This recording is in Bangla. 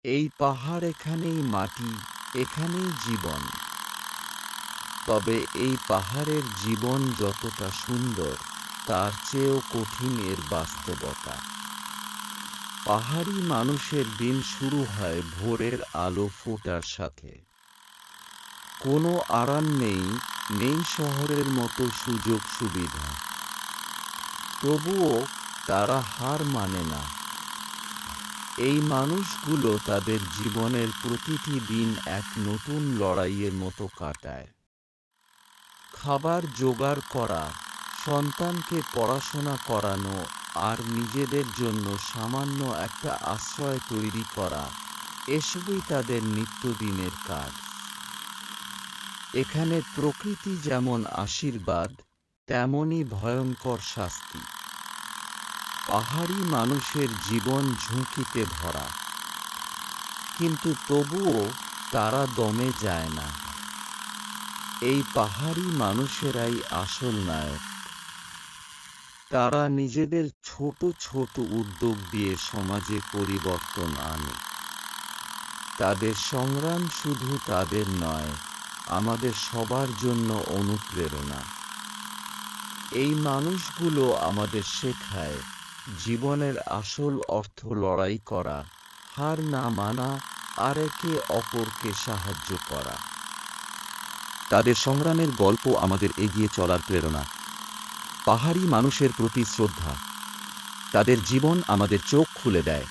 এই পাহাড়, এখানেই মাটি, এখানেই জীবন। তবে এই পাহাড়ের জীবন যতটা সুন্দর, তার চেয়েও কঠিন এর বাস্তবতা। পাহাড়ি মানুষের দিন শুরু হয় ভোরের আলো ফোটার সাথে। কোনো আরাম নেই, নেই শহরের মতো সুযোগ সুবিধা। তবুও তারা হার মানে না। এই মানুষগুলো তাদের জীবনের প্রতিটি দিন এক নতুন লড়াইয়ের মতো কাটায়। খাবার জোগাড় করা, সন্তানকে পড়াশোনা করানো, আর নিজেদের জন্য সামান্য একটা আশ্রয় তৈরি করা, এসবই তাদের নিত্যদিনের কাজ। এখানে প্রকৃতি যেমন আশীর্বাদ, তেমনই ভয়ঙ্কর শাস্তি। পাহাড়ি মানুষের জীবন ঝুঁকিতে ভরা, কিন্তু তবুও তারা দমে যায় না। এই পাহাড়ি মানুষেরাই আসল নায়ক। তারা নিজেদের ছোট ছোট উদ্যোগ দিয়ে সমাজে পরিবর্তন আনে। তাদের সংগ্রাম শুধু তাদের নয়, আমাদের সবার জন্য অনুপ্রেরণা। এই মানুষগুলো আমাদের শেখায়, জীবনের আসল অর্থ লড়াই করা, হার না মানা, আর একে অপরকে সাহায্য করা। তাদের সংগ্রামের গল্প আমাদের এগিয়ে চলার প্রেরণা। পাহাড়ি মানুষের প্রতি শ্রদ্ধা। তাদের জীবন আমাদের চোখ খুলে দেয়।